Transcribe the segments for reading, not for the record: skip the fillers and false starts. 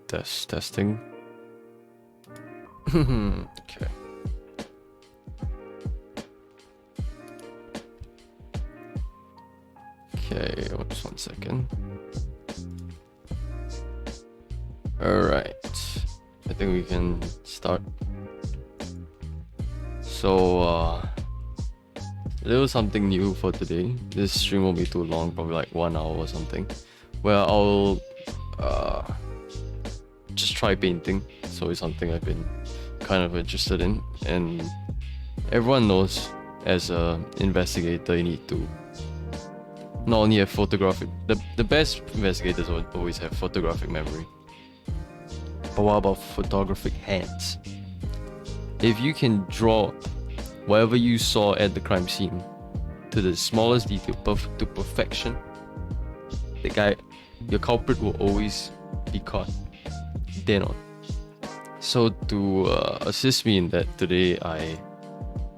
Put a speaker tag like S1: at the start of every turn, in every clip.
S1: Testing. Okay. Okay, just 1 second. Alright. I think we can start. So, a little something new for today. This stream won't be too long, probably like 1 hour or something. Where I'll just try painting. So it's something I've been kind of interested in, and everyone knows as a investigator you need to not only have photographic, the best investigators would always have photographic memory, but what about photographic hands? If you can draw whatever you saw at the crime scene to the smallest detail, to perfection, your culprit will always be caught dead on. So to assist me in that today,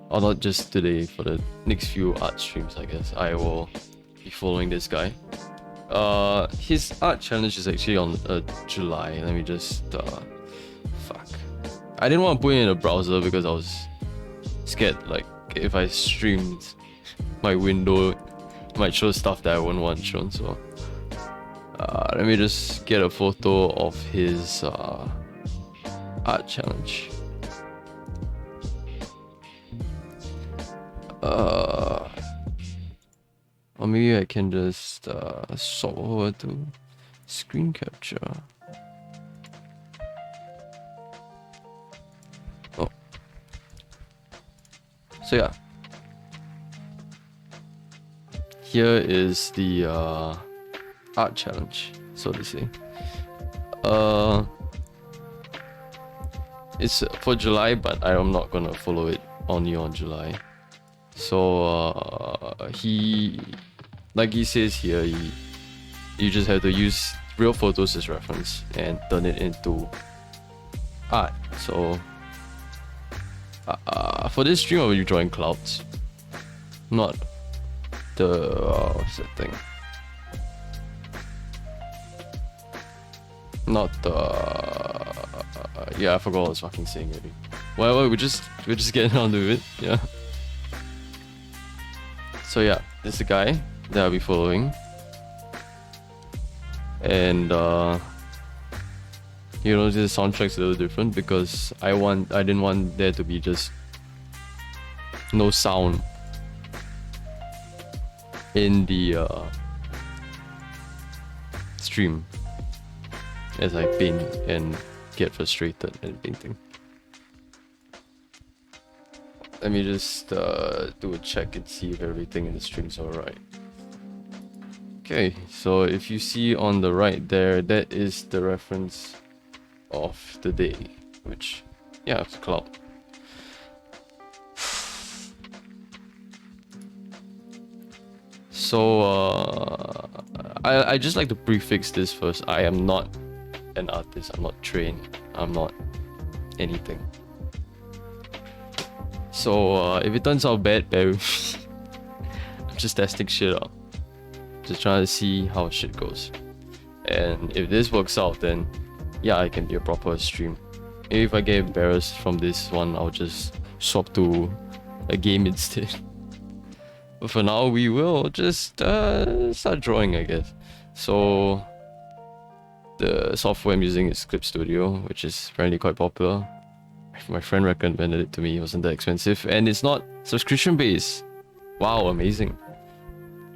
S1: or not just today, for the next few art streams, I guess, I will be following this guy. His art challenge is actually on July. Let me just fuck. I didn't want to put it in a browser because I was scared, like, if I streamed my window, it might show stuff that I wouldn't want shown. So let me just get a photo of his art challenge. Or maybe I can just swap over to screen capture. Oh. So yeah. Here is the art challenge, so to say. It's for July, but I'm not gonna follow it only on July. So he, like he says here, you just have to use real photos as reference and turn it into art. So for this stream, I will be drawing clouds, not the what's that thing? Not the yeah, I forgot what I was fucking saying already. Well, we're just getting on to it, yeah. So yeah, this is the guy that I'll be following, and you know, the soundtrack's a little different because I didn't want there to be just no sound in the stream as I paint and get frustrated at painting. Let me just do a check and see if everything in the stream's alright. Okay, so if you see on the right there, that is the reference of the day, which, yeah, it's a cloud. So I just like to prefix this first. I am not an artist, I'm not trained, I'm not anything. So if it turns out bad, bear with me. I'm just testing shit out, just trying to see how shit goes, and if this works out, then yeah, I can be a proper stream. Maybe if I get embarrassed from this one, I'll just swap to a game instead. But for now, we will just start drawing, I guess. So the software I'm using is Clip Studio, which is apparently quite popular. My friend recommended it to me. It wasn't that expensive, and it's not subscription based. Wow, amazing.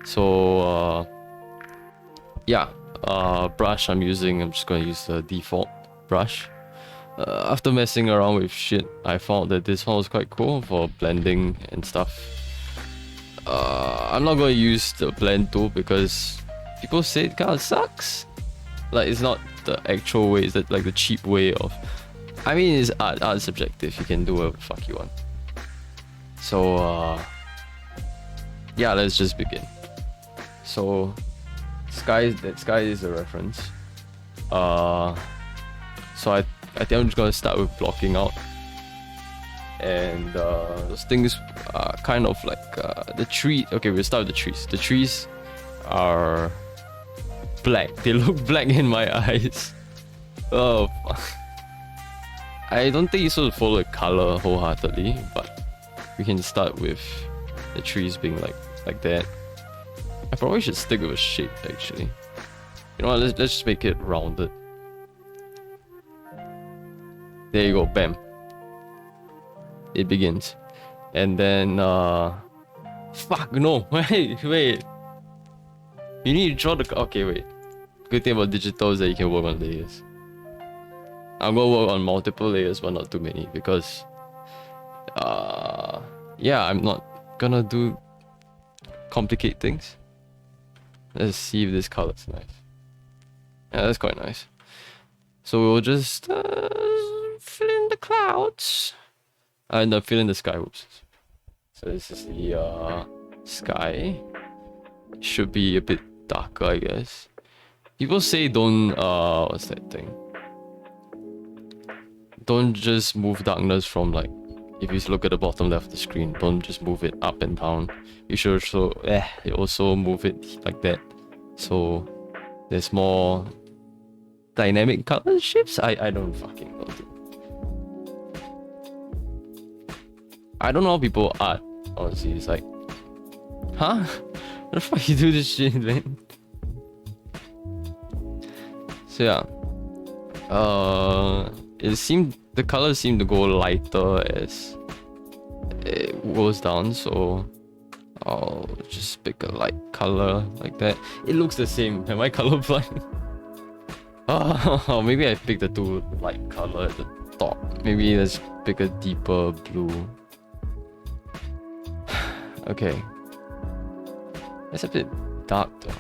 S1: So yeah, brush I'm using, I'm just gonna use the default brush. After messing around with shit, I found that this one was quite cool for blending and stuff. I'm not gonna use the blend tool because people say it kind of sucks. Like, it's not the actual way, it's like the cheap way of, I mean, it's art subjective, you can do whatever the fuck you want. So yeah, let's just begin. So that sky is a reference. So I think I'm just gonna start with blocking out, and those things are kind of like the tree. Okay, we'll start with the trees. The trees are black. They look black in my eyes. Oh, fuck. I don't think you're supposed to follow the color wholeheartedly, but we can start with the trees being like that. I probably should stick with a shape actually. You know what, let's just make it rounded. There you go, bam. It begins. And then fuck no, wait. You need to draw the okay, wait. Good thing about digital is that you can work on layers. I'm gonna work on multiple layers but not too many because yeah, I'm not gonna do complicate things. Let's see if this color's nice. Yeah, that's quite nice. So we'll just fill in the clouds. No, fill in the sky. Whoops. So this is the sky. Should be a bit darker, I guess. People say don't what's that thing? Don't just move darkness from like, if you look at the bottom left of the screen, don't just move it up and down. You should also move it like that. So there's more dynamic color shifts. I don't fucking know. I don't know how people art, honestly. It's like, huh? How the fuck you do this shit, man? So yeah. The colors seem to go lighter as it goes down, so I'll just pick a light color like that. It looks the same. Am I colorblind? Oh, maybe I picked a too light color at the top. Maybe let's pick a deeper blue. Okay. That's a bit dark though.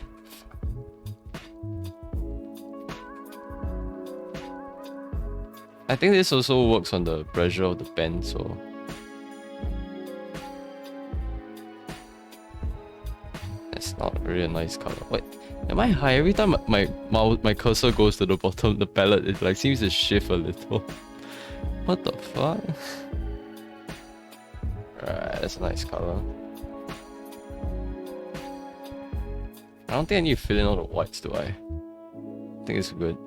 S1: I think this also works on the pressure of the pen, so that's not really a nice color. Wait, am I high? Every time my cursor goes to the bottom, the palette it like seems to shift a little. What the fuck? Alright, that's a nice color. I don't think I need to fill in all the whites, do I? I think it's good.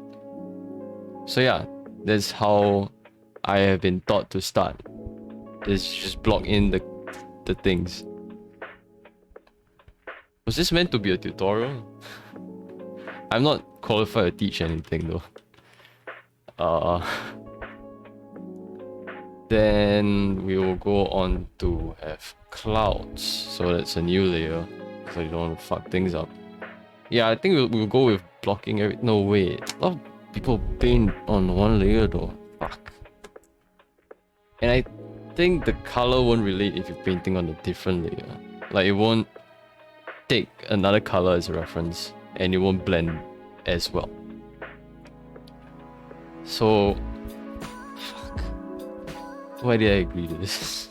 S1: So yeah, that's how I have been taught to start. Is just block in the things. Was this meant to be a tutorial? I'm not qualified to teach anything though. Then we will go on to have clouds. So that's a new layer. So you don't want to fuck things up. Yeah, I think we'll go with blocking every. No, wait. A lot of people paint on one layer though. Fuck. And I think the color won't relate if you're painting on a different layer. Like it won't take another color as a reference and it won't blend as well. So fuck. Why did I agree to this?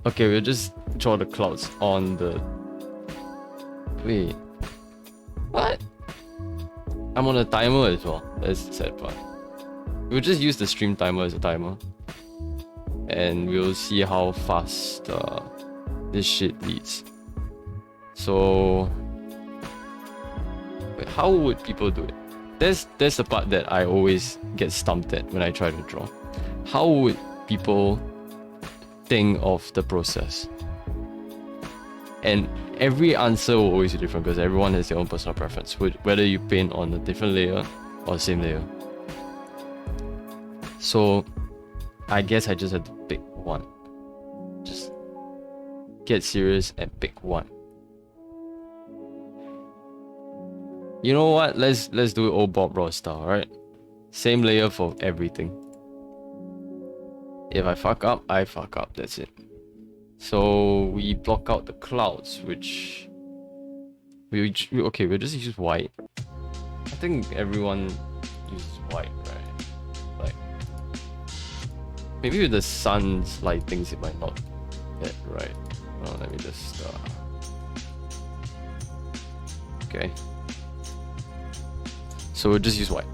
S1: Okay, we'll just draw the clouds on the. Wait. What? I'm on a timer as well. That's the sad part. We'll just use the stream timer as a timer. And we'll see how fast this shit leads. So wait, how would people do it? That's the part that I always get stumped at when I try to draw. How would people think of the process? And every answer will always be different because everyone has their own personal preference, whether you paint on a different layer or the same layer. So I guess I just have to pick one. Just get serious and pick one. You know what? Let's do it old Bob Ross style, right? Same layer for everything. If I fuck up, I fuck up. That's it. So we block out the clouds, which we'll just use white. I think everyone uses white, right? Like maybe with the sun's light things it might not get right. Oh, let me just okay. So we'll just use white.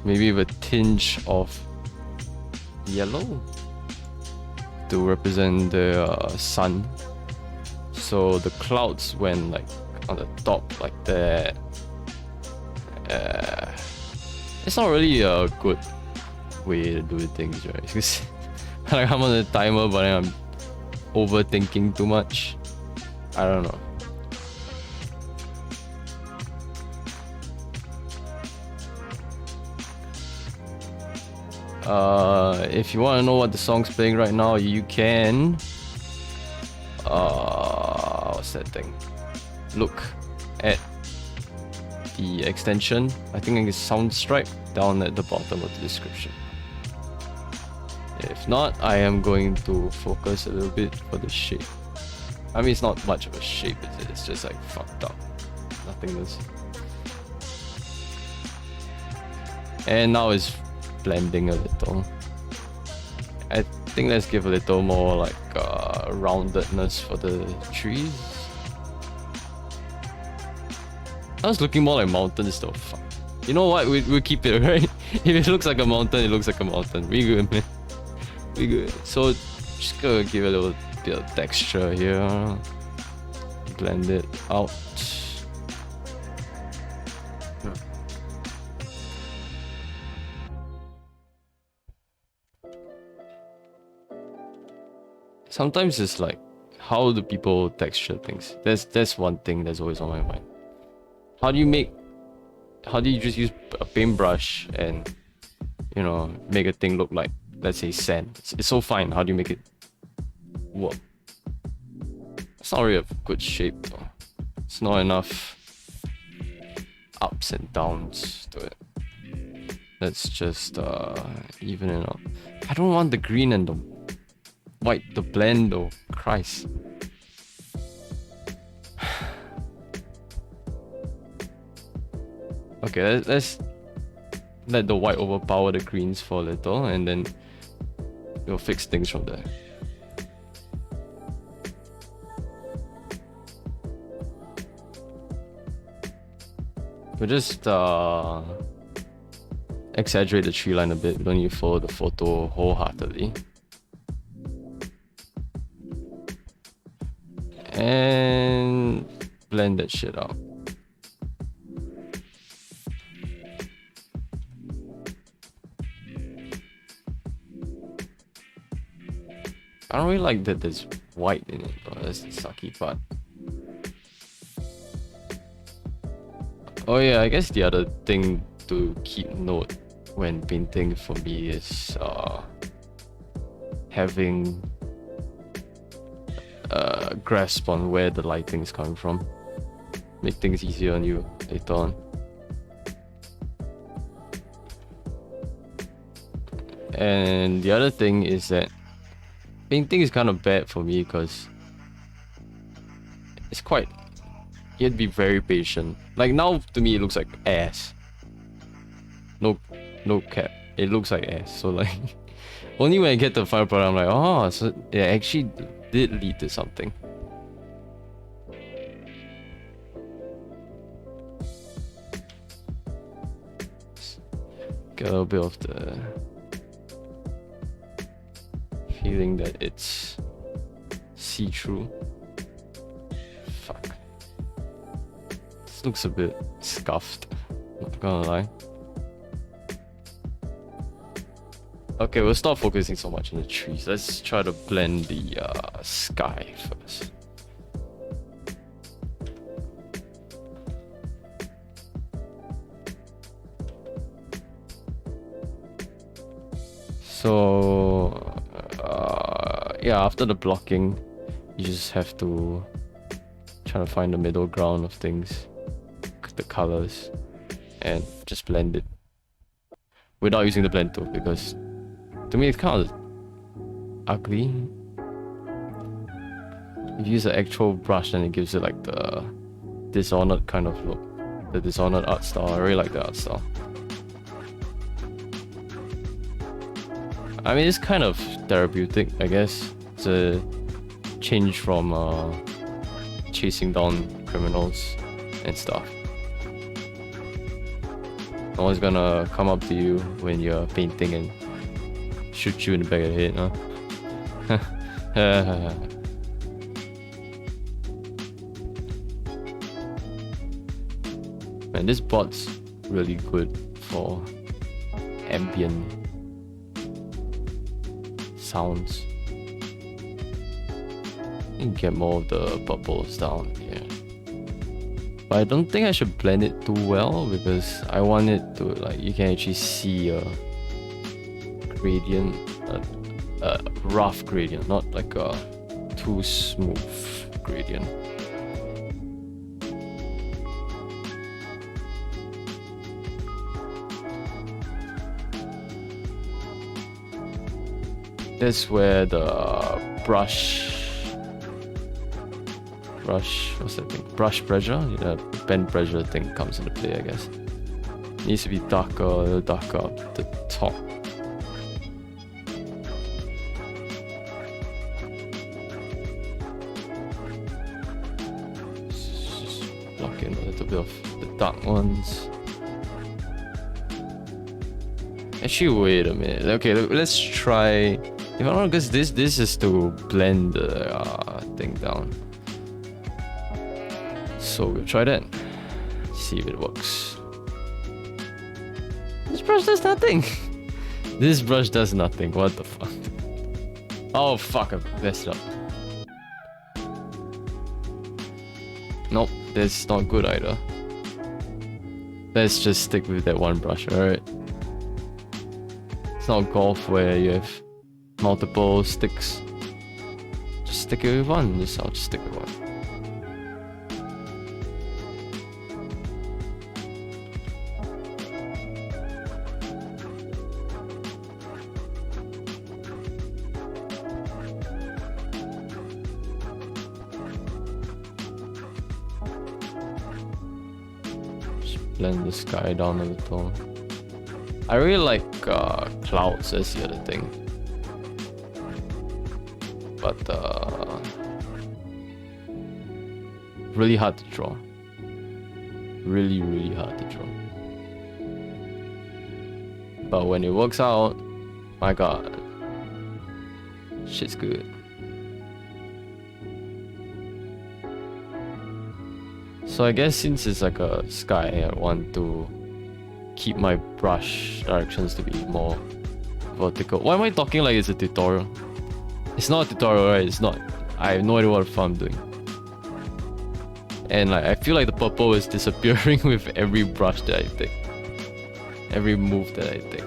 S1: Maybe with a tinge of yellow to represent the sun. So the clouds, when like on the top like that. It's not really a good way to do things, right? Because like I'm on a timer, but I'm overthinking too much. I don't know. If you want to know what the song's playing right now, you can. What's that thing? Look at the extension. I think it's Soundstripe down at the bottom of the description. If not, I am going to focus a little bit for the shape. I mean, it's not much of a shape, is it? It's just like fucked up nothingness. And now it's blending a little. I think let's give a little more like roundedness for the trees. I was looking more like mountains though. Fuck. You know what? We'll keep it, right? If it looks like a mountain, it looks like a mountain. We good, man. We good. So just gonna give it a little bit of texture here. Blend it out. Sometimes it's like, how do people texture things? That's one thing that's always on my mind. How do you just use a paintbrush and, you know, make a thing look like, let's say, sand? It's so fine. How do you make it work? It's not really a good shape though. It's not enough ups and downs to it. Let's just even it out. I don't want the green and the white to blend though. Christ. Okay, let's let the white overpower the greens for a little, and then we'll fix things from there. We'll just exaggerate the tree line a bit. We don't need to follow the photo wholeheartedly. And blend that shit out. I don't really like that there's white in it, but that's the sucky part. Oh yeah, I guess the other thing to keep note when painting for me is having a grasp on where the lighting is coming from. Make things easier on you later on. And the other thing is that painting is kind of bad for me because it's quite, you have to be very patient. Like now to me it looks like ass. No cap, it looks like ass. So like only when I get the final product I'm like, oh, so it actually did lead to something. Get a little bit of the feeling that it's see-through. Fuck. This looks a bit scuffed, not gonna lie. Okay, we'll stop focusing so much on the trees. Let's try to blend the sky first. So yeah, after the blocking, you just have to try to find the middle ground of things, the colors, and just blend it without using the blend tool, because to me it's kind of ugly. If you use an actual brush, then it gives it like the Dishonored kind of look, the Dishonored art style. I really like the art style. I mean, it's kind of therapeutic, I guess. It's a change from chasing down criminals and stuff. No one's gonna come up to you when you're painting and shoot you in the back of the head, huh? And this bot's really good for ambient sounds. And get more of the bubbles down here. But I don't think I should blend it too well because I want it to, like, you can actually see a gradient, a rough gradient, not like a too smooth gradient. That's where the brush, what's that thing? Brush pressure, the pen pressure thing comes into play, I guess. Needs to be darker, a little darker up the top. Just block in a little bit of the dark ones. Actually, wait a minute. Okay, let's try. If I don't know, because this is to blend the thing down. So we'll try that. See if it works. This brush does nothing. This brush does nothing. What the fuck? Oh fuck! I messed up. Nope, that's not good either. Let's just stick with that one brush, alright? It's not golf where you have multiple sticks. Just stick it with one. I'll just stick with one. Just blend the sky down a little. I really like clouds as the other thing. But really hard to draw. Really, really hard to draw. But when it works out, my god, shit's good. So I guess since it's like a sky, I want to keep my brush directions to be more vertical. Why am I talking like it's a tutorial? It's not a tutorial, right? It's not. I have no idea what the fuck I'm doing. And like, I feel like the purple is disappearing with every brush that I take. Every move that I take.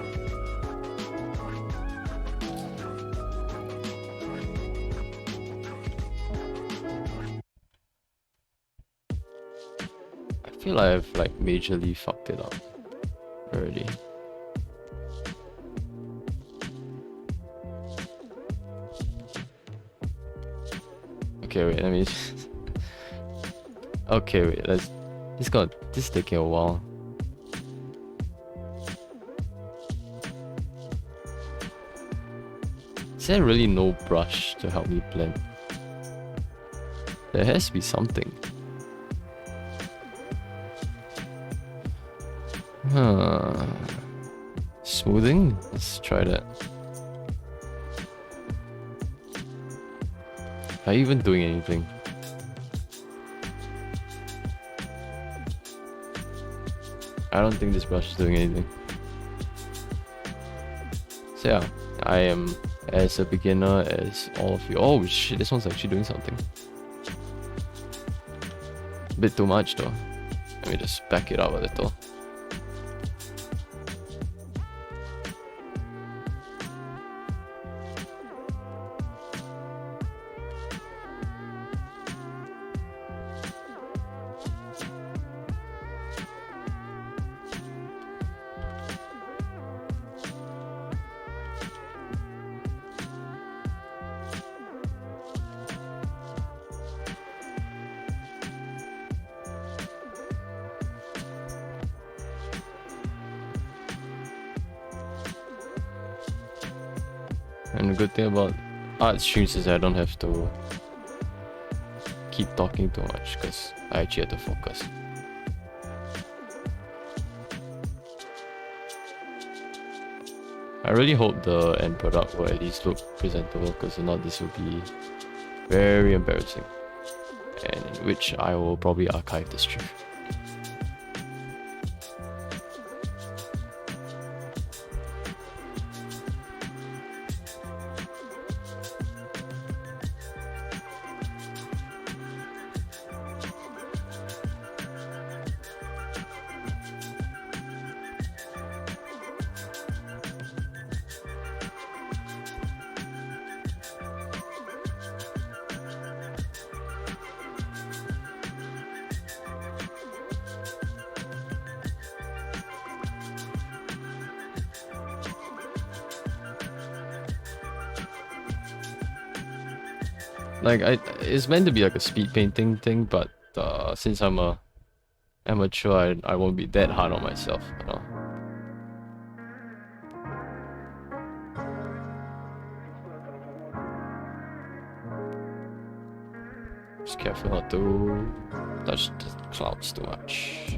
S1: I feel like I've like majorly fucked it up already. Okay, wait, let me just... Okay, wait, this is taking a while. Is there really no brush to help me blend? There has to be something. Smoothing? Let's try that. Are you even doing anything? I don't think this brush is doing anything. So yeah, I am as a beginner as all of you. Oh shit, this one's actually doing something. A bit too much though. Let me just back it up a little. And the good thing about art streams is I don't have to keep talking too much because I actually have to focus. I really hope the end product will at least look presentable, because if not, this will be very embarrassing, and in which I will probably archive the stream. Like it's meant to be like a speed painting thing, but since I'm a amateur, I won't be that hard on myself, you know. Just careful not to touch the clouds too much.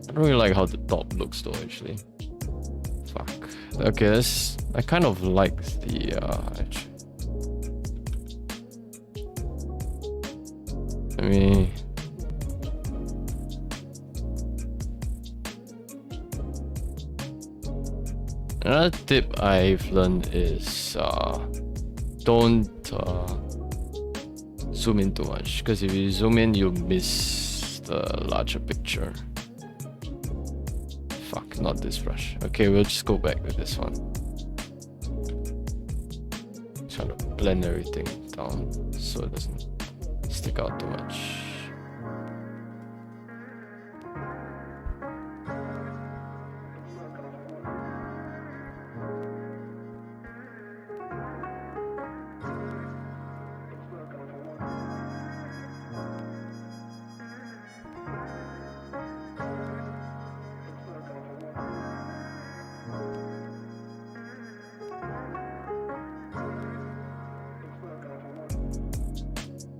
S1: I don't really like how the top looks though, actually. Fuck. Okay, this I kind of like the actually. I mean, another tip I've learned is don't zoom in too much, because if you zoom in, you'll miss the larger picture. Fuck, not this brush. Okay, we'll just go back with this one. Trying to blend everything down so it doesn't stick out too much.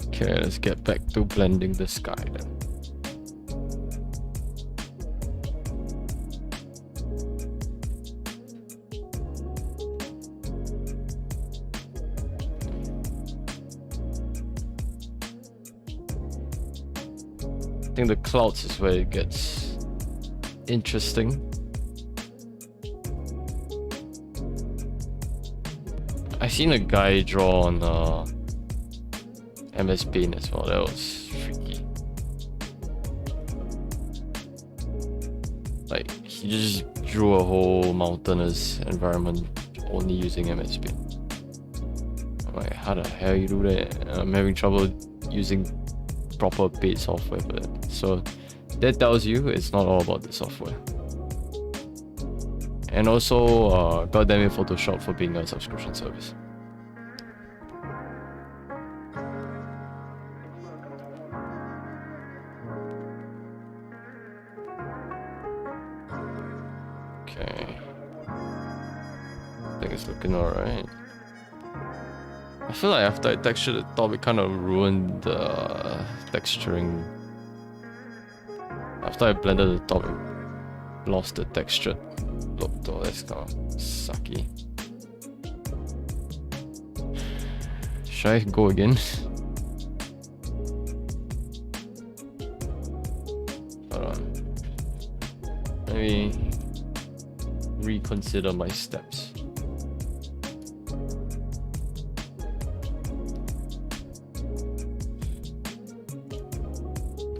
S1: Okay, let's get back to blending the sky then. I think the clouds is where it gets interesting. I seen a guy draw on MS Paint as well. That was freaky. Like, he just drew a whole mountainous environment only using MS Paint. I'm like, how the hell you do that? I'm having trouble using proper paid software for it. So that tells you it's not all about the software. And also, goddamn it, Photoshop for being a subscription service. Okay, I think it's looking alright. I feel like after I textured the top, it kind of ruined the texturing. After I blended the top, it lost the textured look though. That's kind of sucky. Should I go again? Hold on. Maybe reconsider my steps.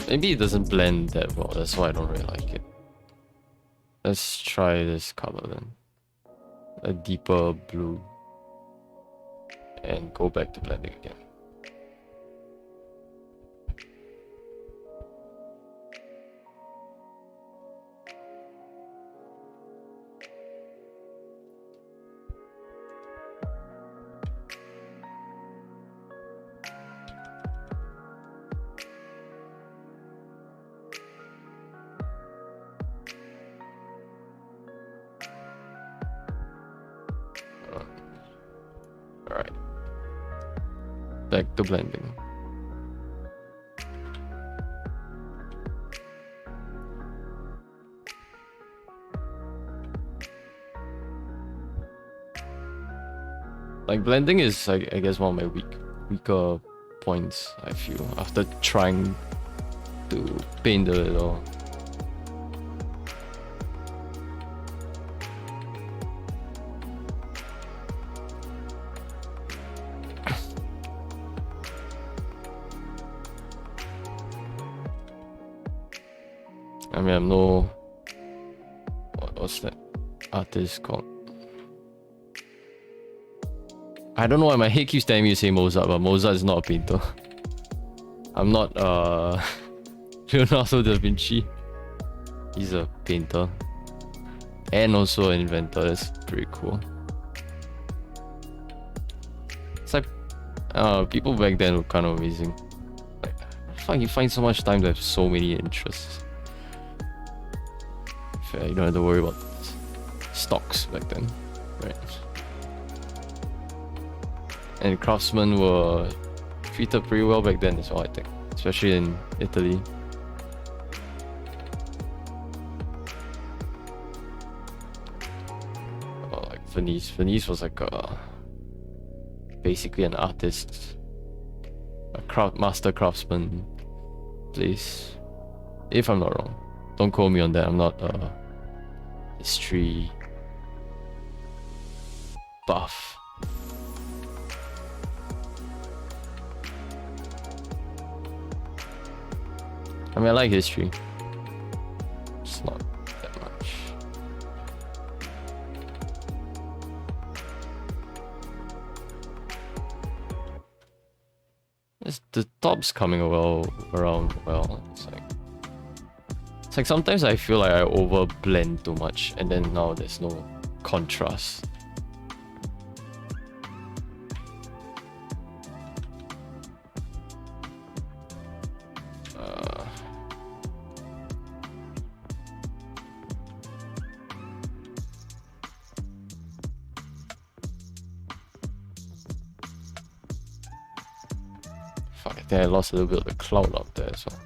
S1: Maybe it doesn't blend that well, that's why I don't really like it. Let's try this color then. A deeper blue. And go back to blending again. Alright. Back to blending. Like, blending is, I guess, one of my weaker points, I feel, after trying to paint it all. I mean, I'm no... What's that artist called? I don't know why my head keeps telling me to say Mozart, but Mozart is not a painter. I'm not Leonardo da Vinci. He's a painter and also an inventor. That's pretty cool. It's like people back then were kind of amazing. Like, you find so much time to have so many interests. Fair, you don't have to worry about stocks back then, right? And craftsmen were treated pretty well back then as well, I think, especially in Italy. Like Venice. Venice was like basically an artist, a master craftsman place, if I'm not wrong. Don't quote me on that. I'm not a history buff. I mean, I like history. It's not that much. The top's coming around well. It's like sometimes I feel like I over blend too much, and then now there's no contrast. Fuck, I think I lost a little bit of the cloud up there as well.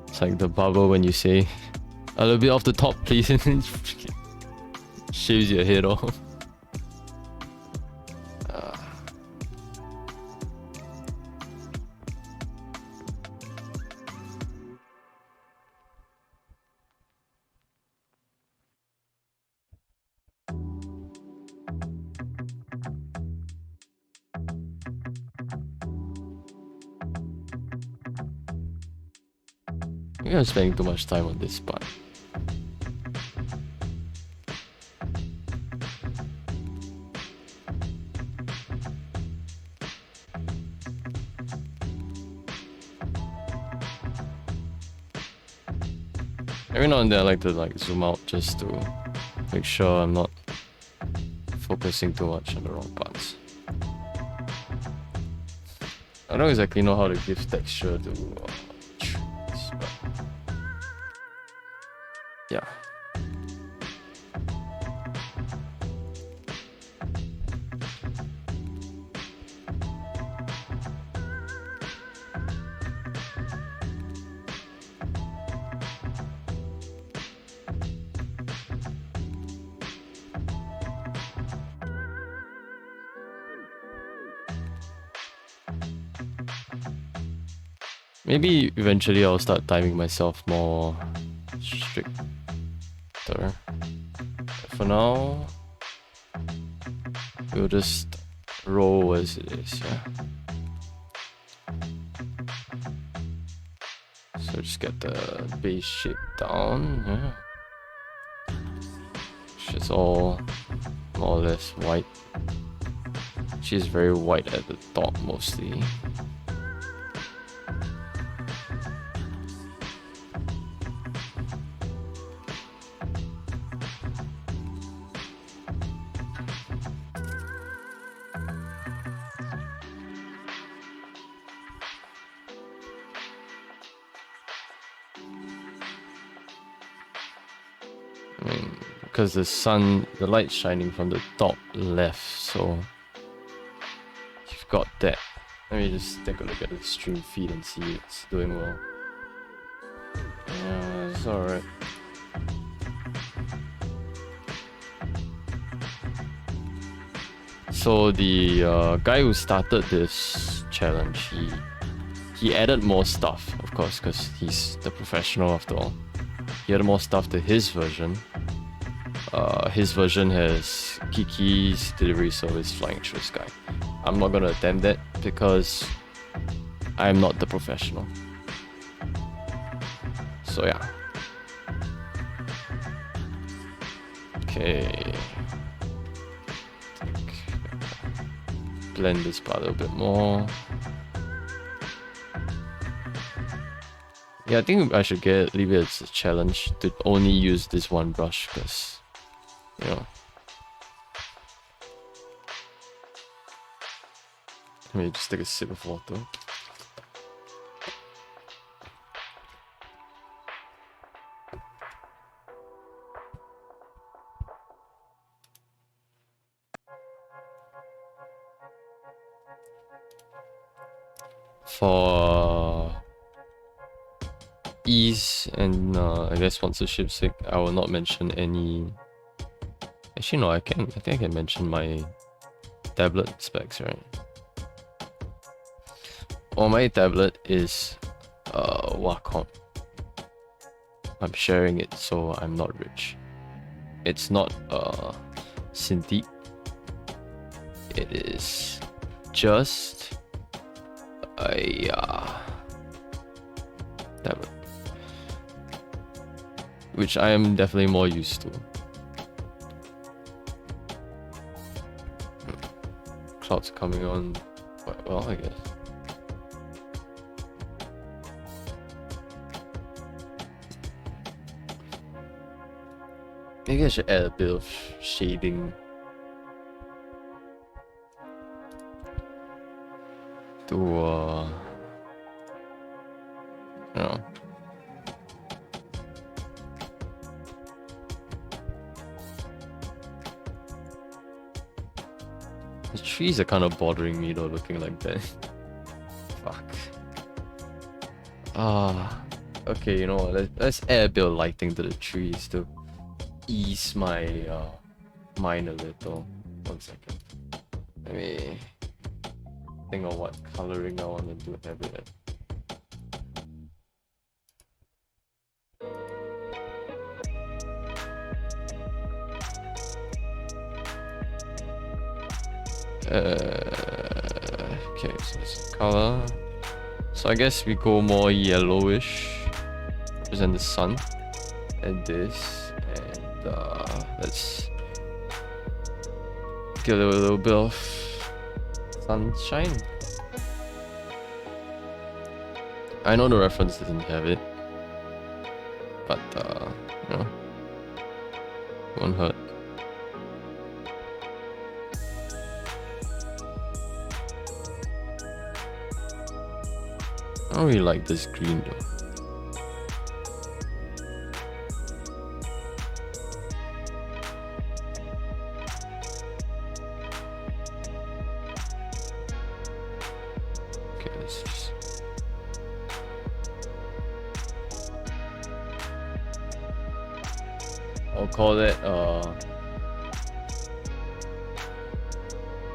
S1: It's like the barber when you say a little bit off the top, please, and then shaves your head off. Maybe I'm spending too much time on this part. Every now and then I like to zoom out just to make sure I'm not focusing too much on the wrong parts. I don't exactly know how to give texture to trees, but yeah. Maybe eventually I'll start timing myself more stricter. For now, we'll just roll as it is, yeah. So just get the base shape down, yeah. She's all more or less white. She's very white at the top mostly. Because the light's shining from the top left, so you've got that. Let me just take a look at the stream feed and see it's doing well. Yeah, it's alright. So the guy who started this challenge, he added more stuff, of course, because he's the professional after all. He added more stuff to his version. His version has Kiki's delivery service flying through the sky. I'm not gonna attempt that because I'm not the professional. So yeah. Okay. Blend this part a little bit more. Yeah, I think I should leave it as a challenge to only use this one brush because, you know. Let me just take a sip of water. For ease and I guess sponsorship's sake, I will not mention any. Actually, no, I think I can mention my tablet specs, right? Well, my tablet is Wacom. I'm sharing it, so I'm not rich. It's not Cintiq. It is just a tablet, which I am definitely more used to. Clouds coming on quite well, I guess. Maybe I should add a bit of shading to you know. The trees are kind of bothering me though, looking like that. Fuck. Okay, you know what, let's add a bit of lighting to the trees to ease my mind a little. 1 second. Let me think of what coloring I want to do everywhere. Okay, so it's color. So I guess we go more yellowish, represent the sun, and this, and let's give it a little bit of sunshine. I know the reference doesn't have it, but you know, won't hurt. I don't really like this green though. Okay, let's just... I'll call it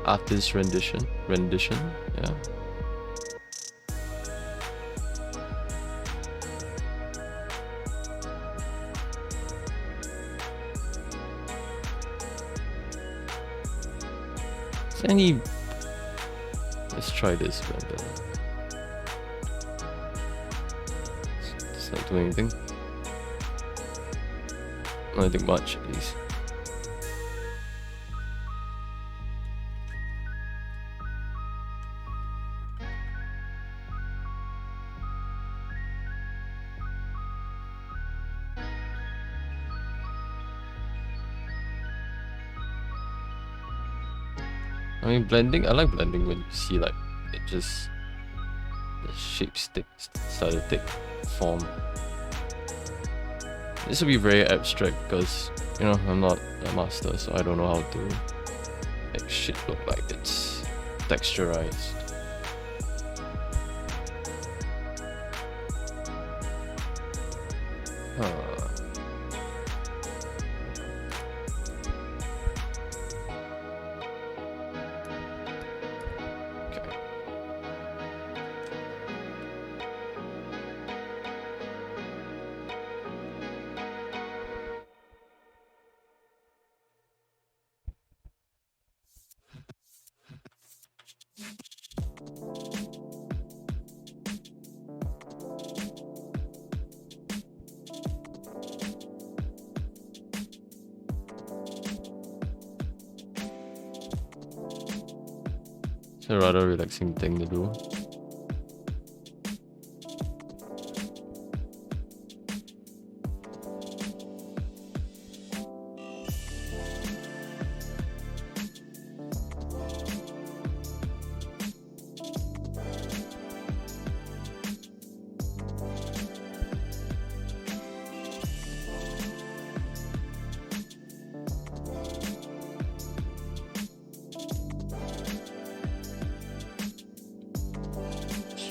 S1: artist rendition, yeah. Let's try this blender. It's not doing anything. Nothing much at least. I mean, blending, I like blending when you see like it just, the shapes start to take form. This will be very abstract because, you know, I'm not a master, so I don't know how to make shit look like it's texturized. a rather relaxing thing to do.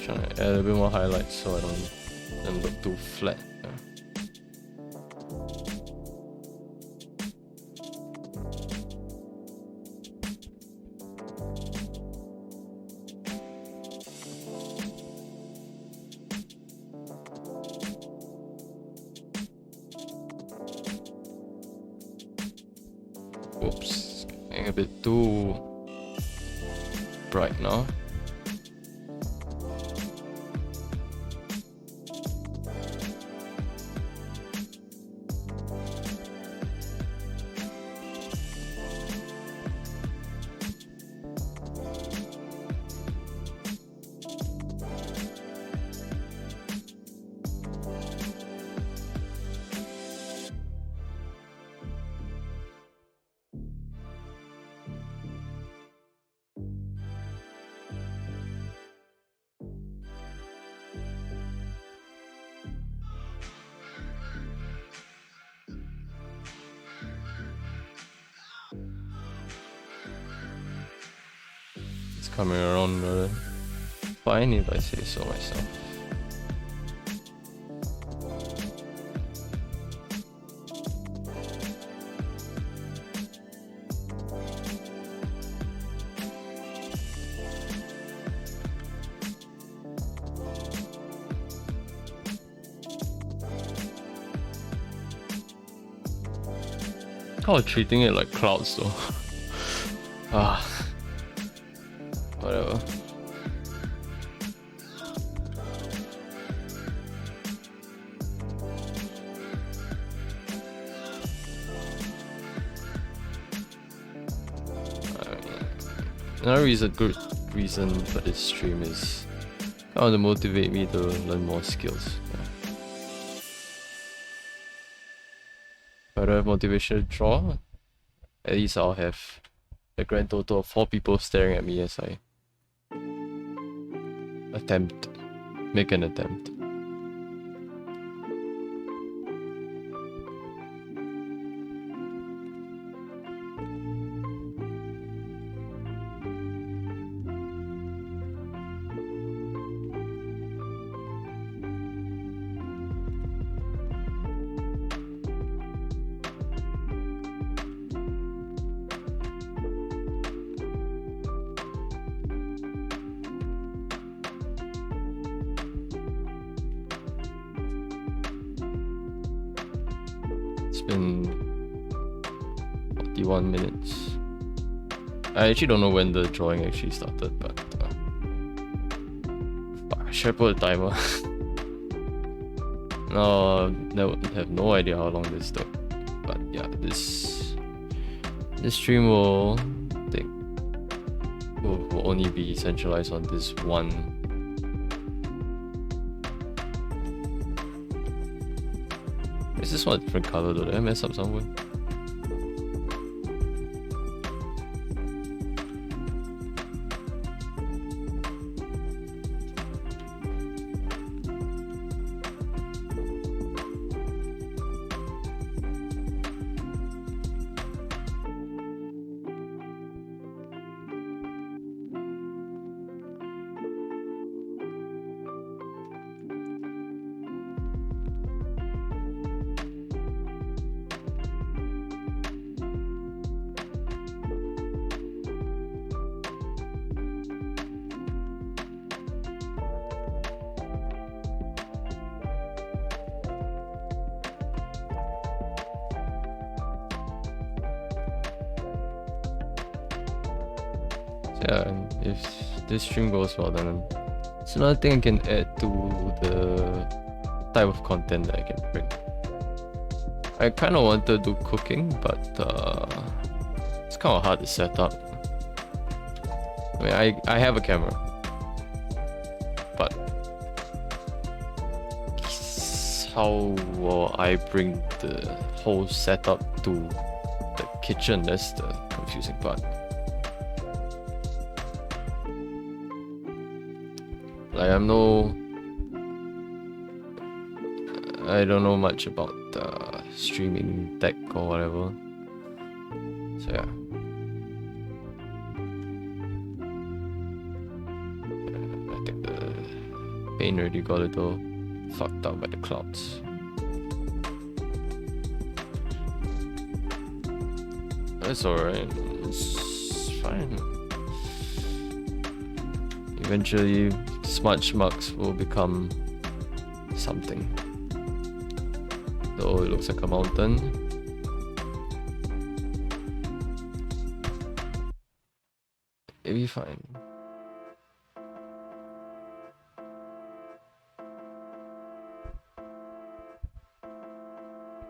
S1: Trying to add a bit more highlights so I don't look too flat. Yeah. Oops, getting a bit too bright now. It's coming around fine if I say so myself. How are treating it like clouds though? Whatever. Another good reason for this stream is to motivate me to learn more skills. Yeah. If I don't have motivation to draw, at least I'll have a grand total of 4 people staring at me as I make an attempt. It's been 41 minutes. I actually don't know when the drawing actually started, but should I put a timer? No, I have no idea how long this took. But yeah, this stream will only be centralized on this one. Is this one a different color though? Did I mess up somewhere? Yeah, and if this stream goes well, then it's another thing I can add to the type of content that I can bring. I kind of wanted to do cooking, but it's kind of hard to set up. I mean, I have a camera, but how will I bring the whole setup to the kitchen? That's the confusing part. Like I don't know much about streaming tech or whatever. So yeah. I think the paint already got a little fucked up by the clouds. That's alright. It's fine. Eventually, smudge marks will become something. Though it looks like a mountain. It'll be fine.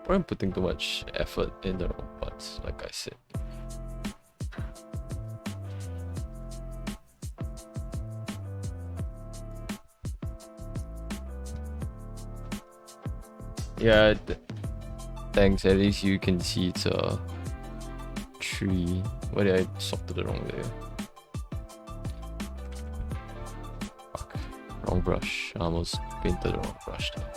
S1: I'm putting too much effort in the wrong parts, like I said. Yeah, thanks. At least you can see it's a tree. Why did I soften the wrong layer? Fuck. Wrong brush. I almost painted the wrong brush there.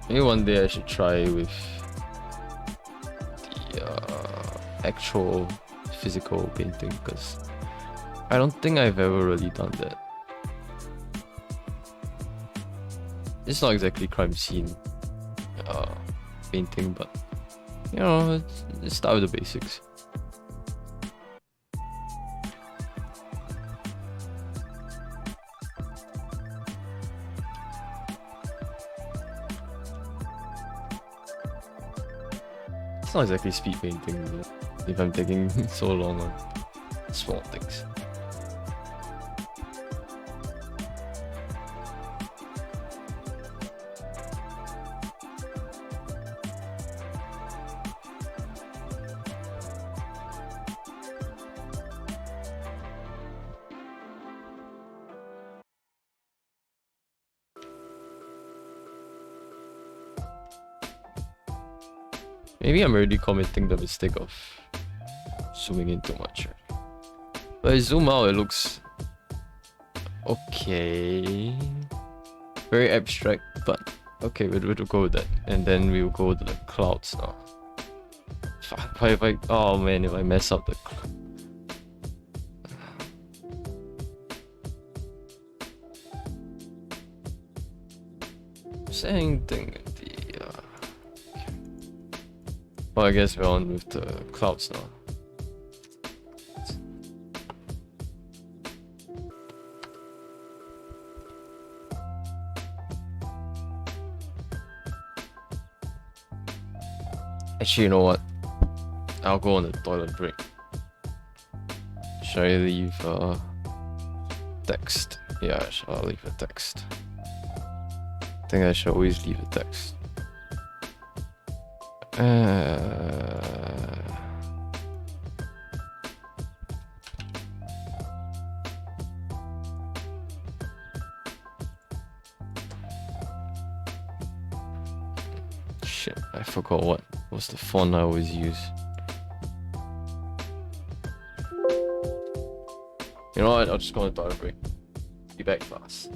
S1: Maybe one day I should try with the actual physical painting, because I don't think I've ever really done that. It's not exactly crime scene painting, but you know, let's start with the basics. It's not exactly speed painting if I'm taking so long on small things. Maybe I'm already committing the mistake of zooming in too much. But I zoom out, it looks okay. Very abstract, but okay, we'll go with that. And then we'll go to the clouds now. Fuck, oh man, if I mess up the same thing. Well, I guess we're on with the clouds now. Actually, you know what? I'll go on the toilet break. Should I leave text? Yeah, I'll leave a text. I think I should always leave a text. Shit, I forgot what was the font I always use. You know what? I'll just go on a toilet break. Be back fast.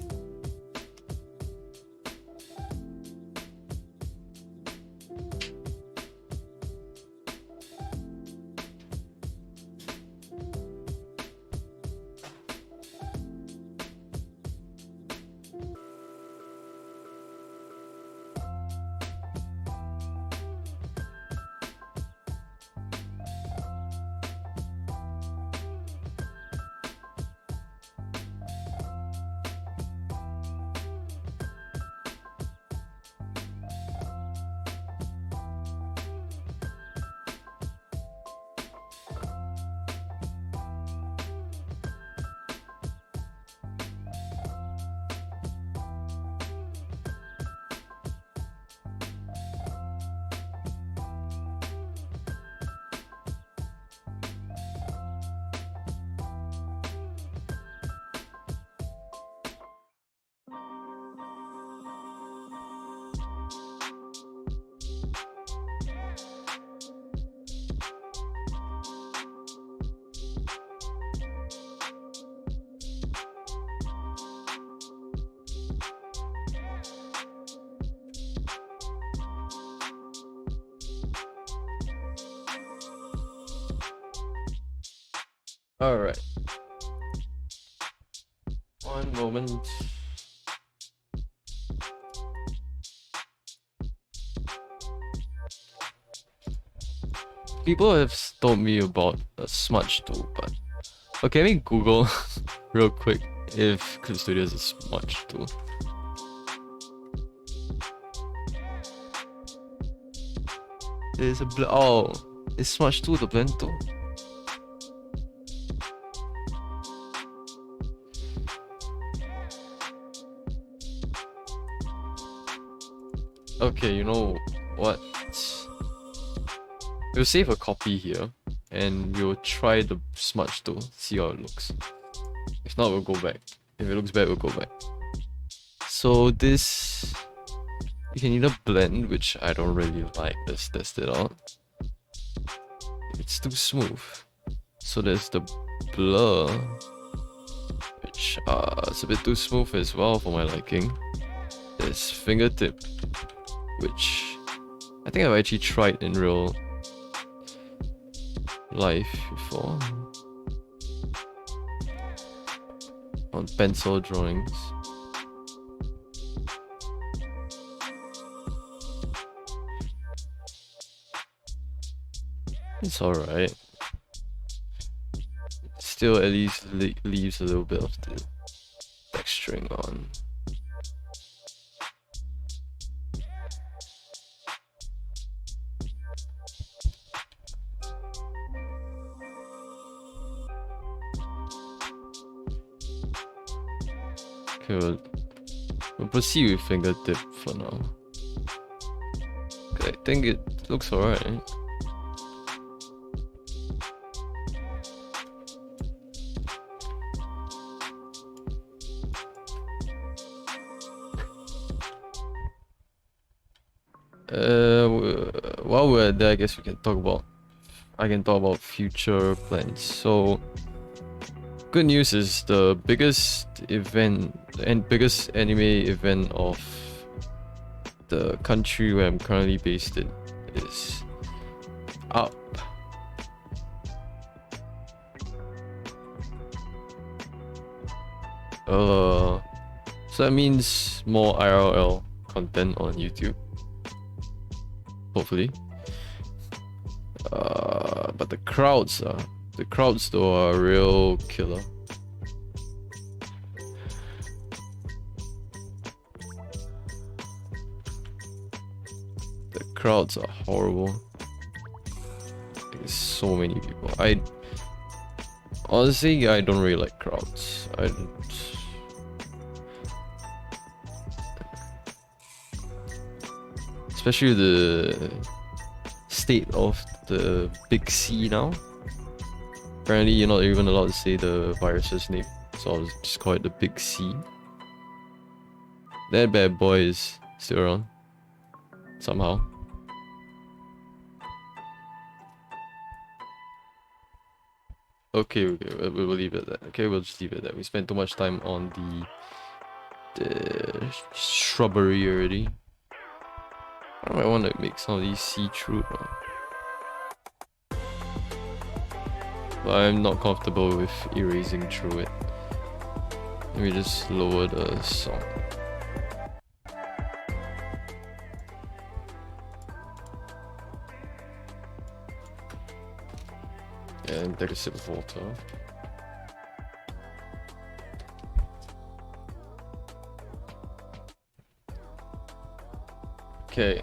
S1: Alright. One moment. People have told me about a smudge tool, but okay, let me Google real quick if Clip Studio is a smudge tool. There's a oh, is smudge tool the blend tool? Okay, you know what? We'll save a copy here, and we'll try the smudge tool, see how it looks. If not, we'll go back. If it looks bad, we'll go back. So this, you can either blend, which I don't really like. Let's test it out. It's too smooth. So there's the blur, which it's a bit too smooth as well for my liking. There's fingertip, which I think I've actually tried in real life before on pencil drawings. It's alright. Still at least leaves a little bit of the texturing on. Okay, we'll proceed with fingertip for now. Okay, I think it looks alright. While we're there, I guess we can talk about. I can talk about future plans. So, good news is the biggest event and biggest anime event of the country where I'm currently based in is up. So that means more IRL content on YouTube. Hopefully. But the crowds though are a real killer. The crowds are horrible. There's so many people. Honestly, I don't really like crowds. I don't. Especially the state of the big C now. Apparently you're not even allowed to say the virus's name, so I'll just call it the big C. That bad boy is still around. Somehow. Okay, we'll leave it at that. Okay, we'll just leave it at that. We spent too much time on the shrubbery already. I might want to make some of these see-through now. But I'm not comfortable with erasing through it. Let me just lower the sound. And take a sip of water. Okay.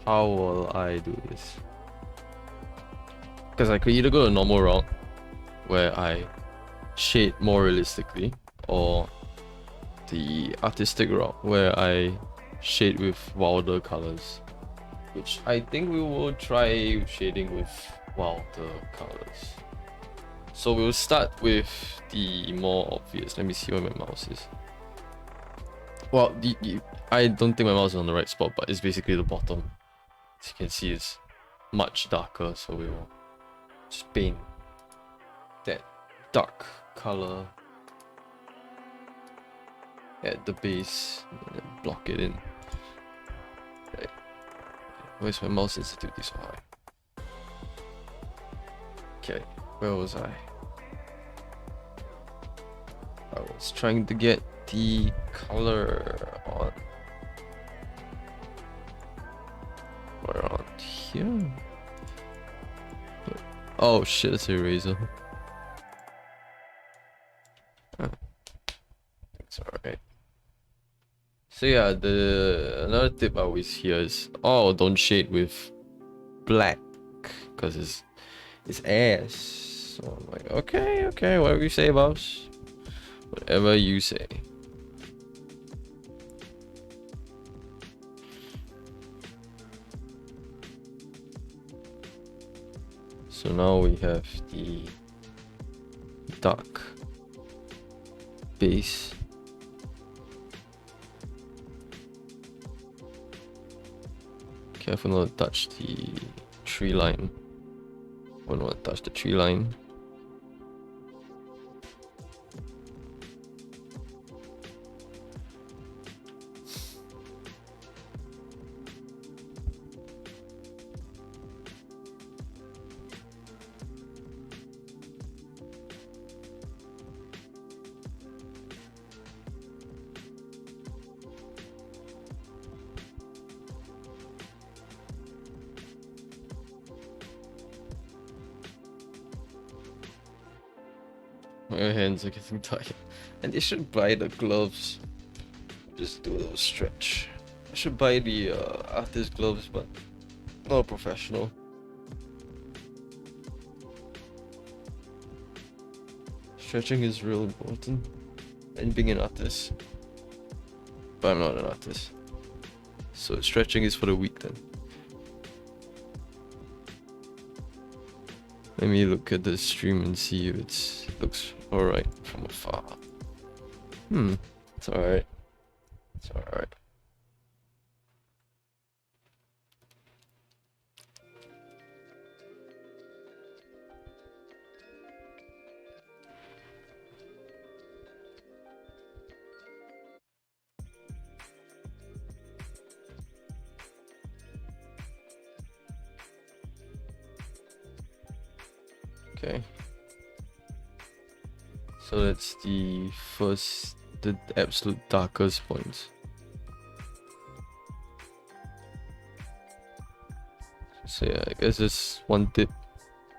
S1: How will I do this? Because I could either go the normal route, where I shade more realistically, or the artistic route, where I shade with wilder colors. Which I think we will try shading with wilder colors. So we'll start with the more obvious. Let me see where my mouse is. Well, I don't think my mouse is on the right spot, but it's basically the bottom. As you can see, it's much darker, so we will just paint that dark color at the base and then block it in. Right. Where's my mouse sensitivity so high? Okay, where was I? I was trying to get the color on around here. Oh shit, it's a eraser. It's alright. So yeah, another tip I always hear is, oh, don't shade with black, cause it's ass. So I'm like, okay, whatever you say, boss. Whatever you say. So now we have the dark base. Careful not to touch the tree line. Won't want to touch the tree line. My hands are getting tired. And they should buy the gloves. Just do a little stretch. I should buy the artist gloves, but not a professional. Stretching is real important. And being an artist. But I'm not an artist. So stretching is for the weak then. Let me look at the stream and see if it looks alright from afar. It's alright. It's alright. Okay. So that's the absolute darkest points. So yeah, I guess this one tip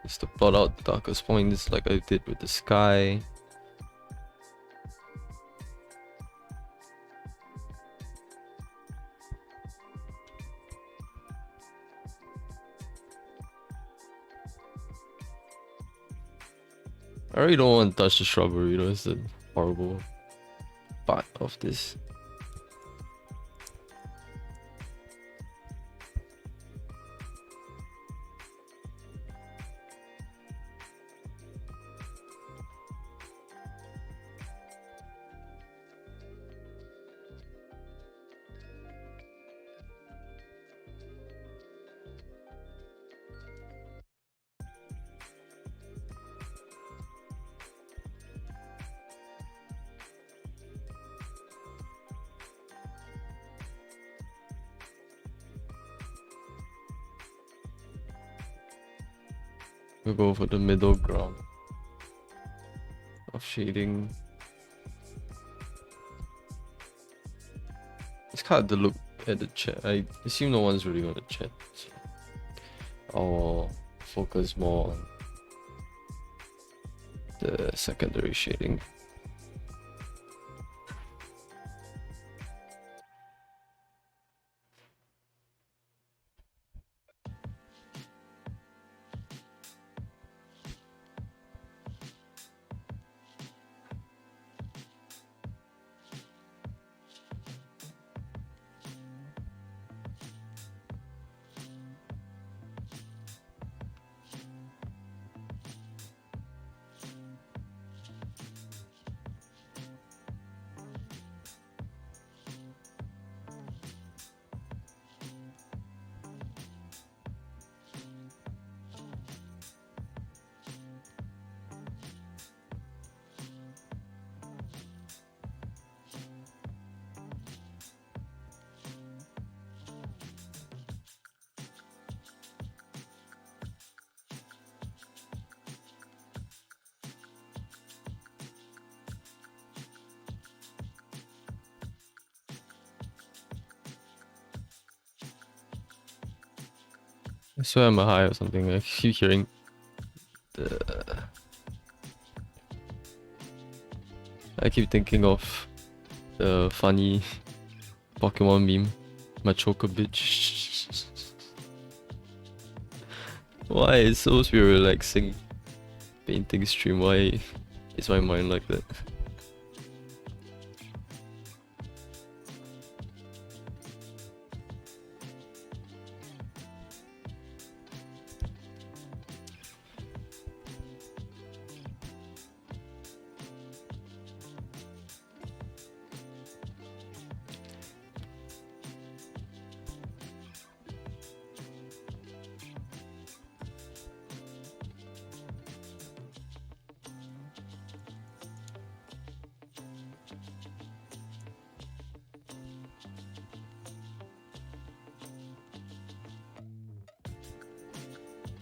S1: is to plot out the darkest points like I did with the sky. I really don't want to touch the shrubbery, though. It's a horrible part of this. We'll go for the middle ground of shading. It's hard to look at the chat. I assume no one's really on the chat, so I'll focus more on the secondary shading. I swear I'm high or something. I keep hearing the... I keep thinking of the funny Pokemon meme. Machoka bitch. Why? It's supposed to be a relaxing painting stream. Why is my mind like that?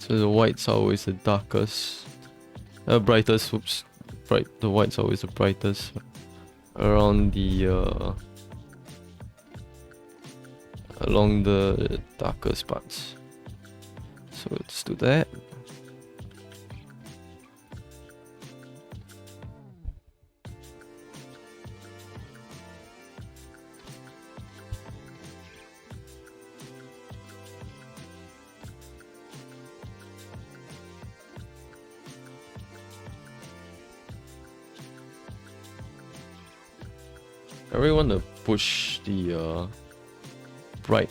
S1: So the whites are always the darkest, brightest. Oops, the whites are always the brightest around the along the darkest parts. So let's do that. I really want to push the bright.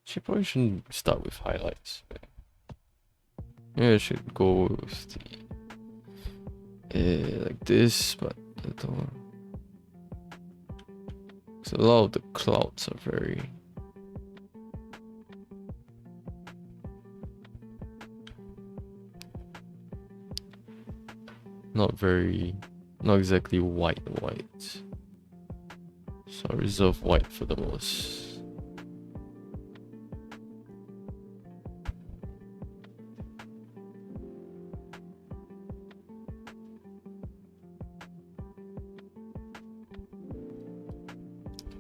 S1: She probably shouldn't start with highlights. Yeah, I should go with the like this, but I don't. So a lot of the clouds are very. Not exactly white. So I reserve white for the most.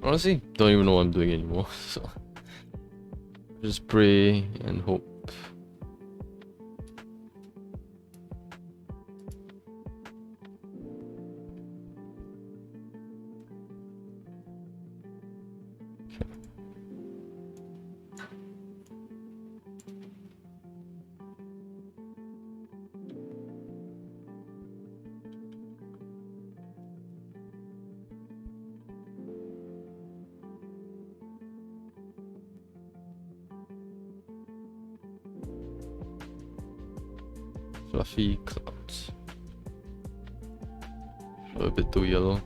S1: Honestly, don't even know what I'm doing anymore, so just pray and hope. Fluffy clouds. A bit too yellow.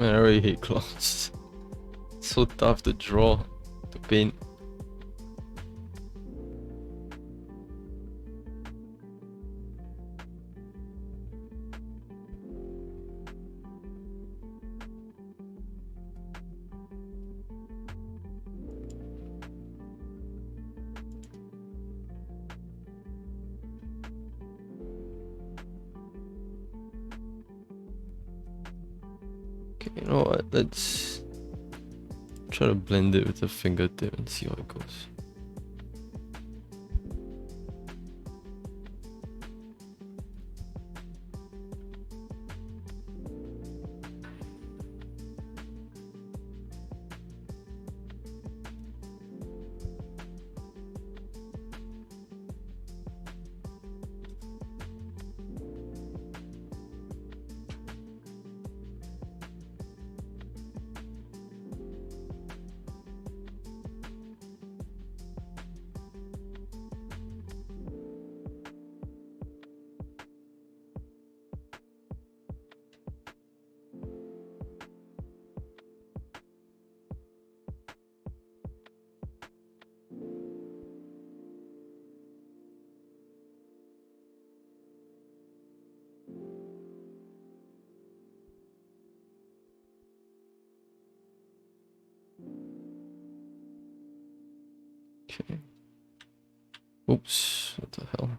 S1: Man, I really hate clouds. It's so tough to draw, to paint. Okay, you know what? Let's try to blend it with the fingertip and see how it goes. Okay. Oops, what the hell?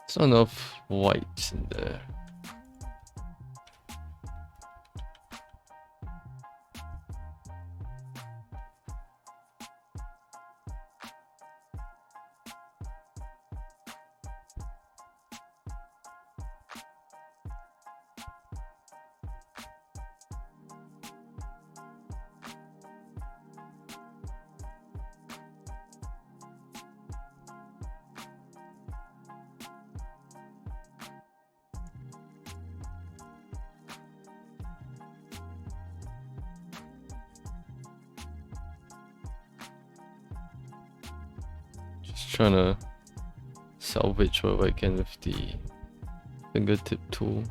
S1: There's not enough whites in there. Just trying to salvage what I can with the fingertip tool.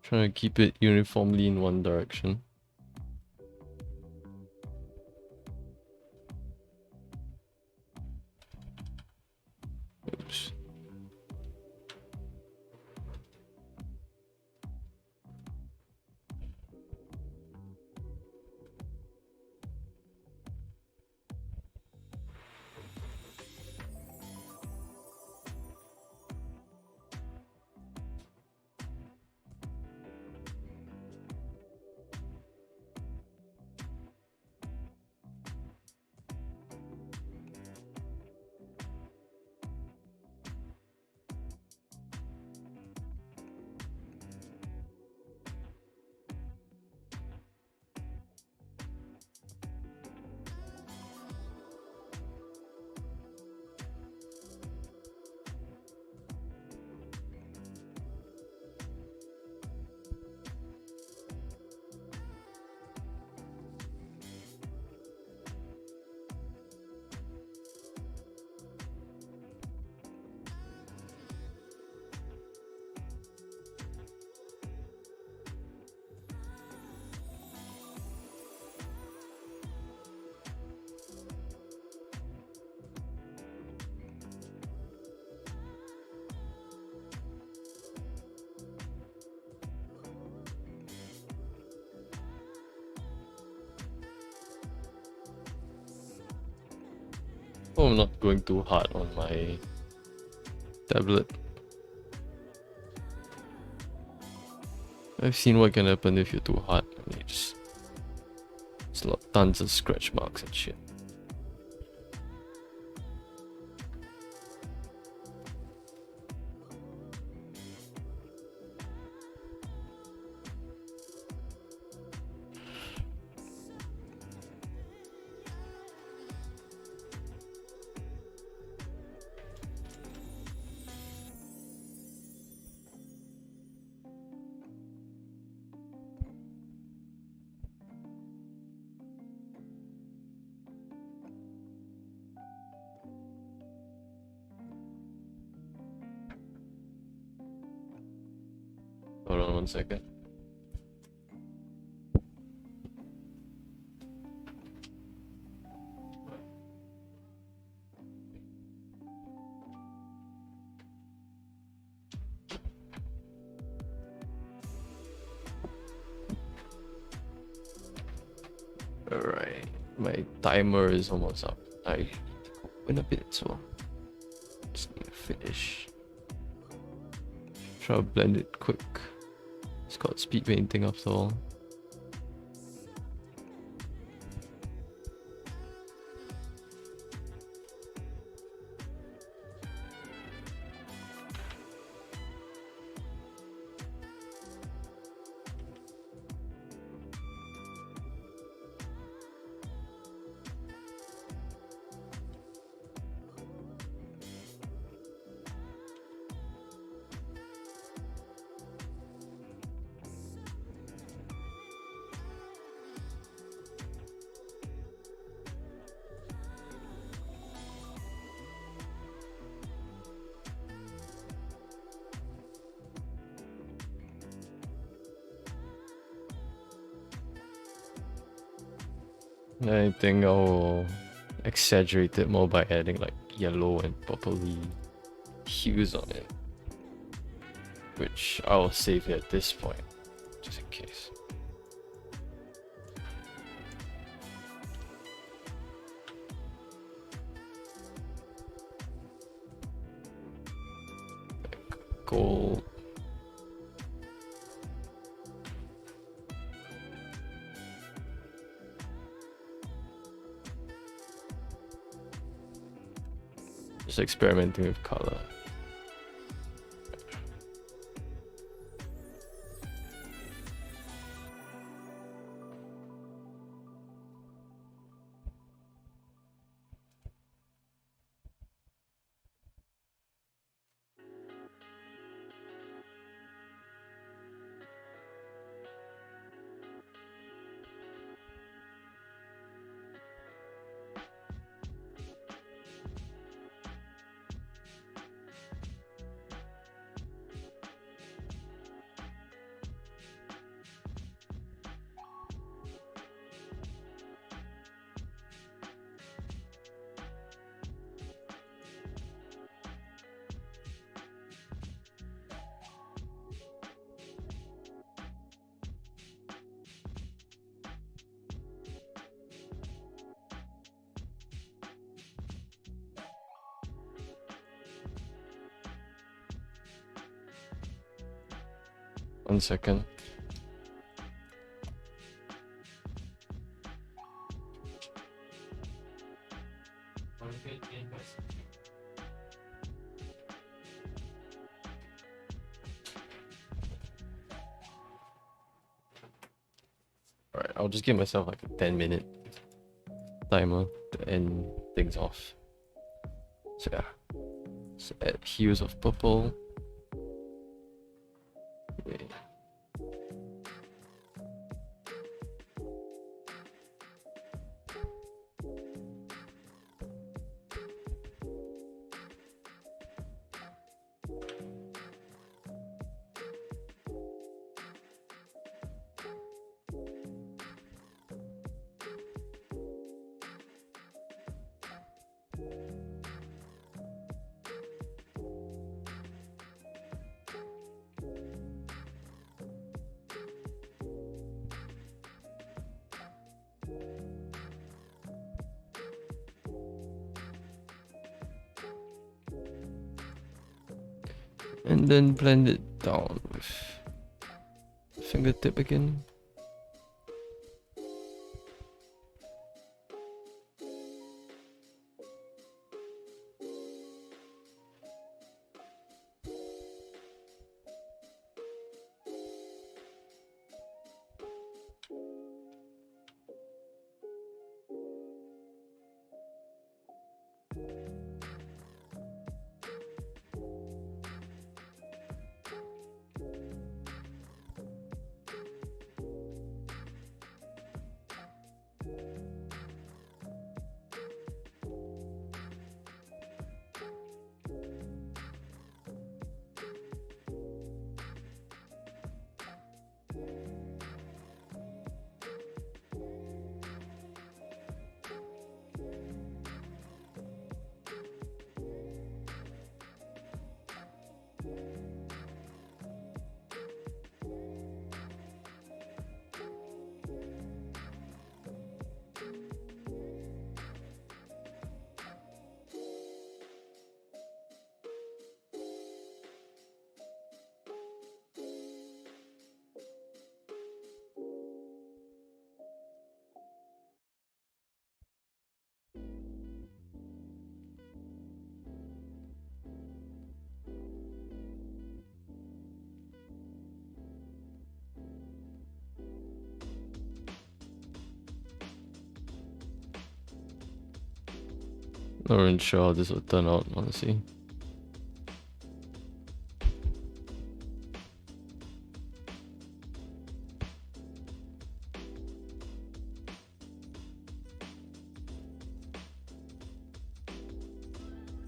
S1: Trying to keep it uniformly in one direction. Oops. Oh, I'm not going too hard on my tablet. I've seen what can happen if you're too hard. I mean, it's tons of scratch marks and shit. Hold on 1 second. Alright, my timer is almost up. I went a bit, so just need to finish. Try to blend it quick. It's called speed painting after all. I think I'll exaggerate it more by adding like yellow and purpley hues on it, which I'll save at this point, just in case. Like gold. Just experimenting with color. One second. Alright, I'll just give myself like a 10-minute timer to end things off. So yeah, so add hues of purple. Okay. And then blend it down with fingertip again. Not really sure how this will turn out, honestly.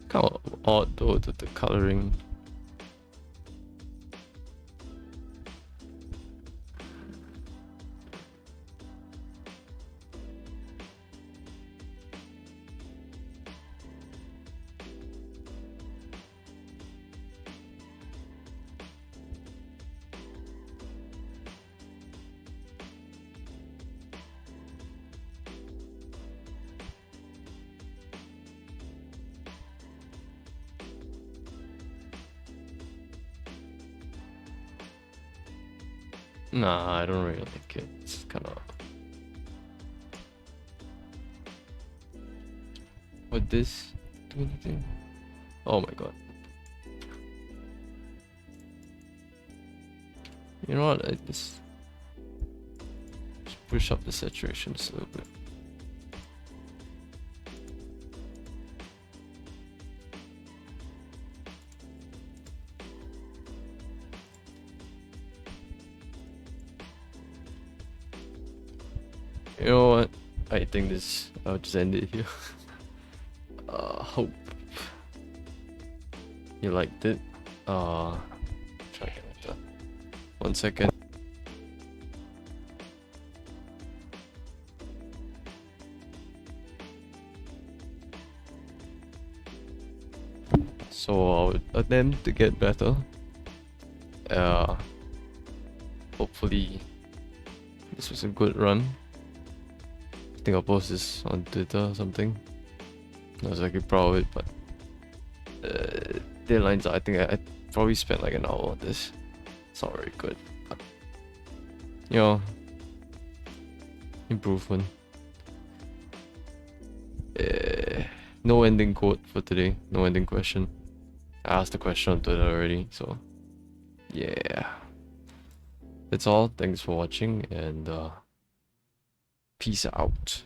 S1: Kind of odd though, the coloring. Nah, I don't really like it. It's kind of... Would this do anything? Oh my god. You know what? I just push up the saturation just a little bit. You know what? I think I'll just end it here. Hope you liked it. Try again like that. 1 second. So I'll attempt to get better. Hopefully this was a good run. I think I'll post this on Twitter or something. I was actually proud of it, but deadlines, I think I probably spent like an hour on this. It's not very good, but you know, improvement. No ending quote for today, no ending question. I asked the question on Twitter already, so yeah. That's all. Thanks for watching, and peace out.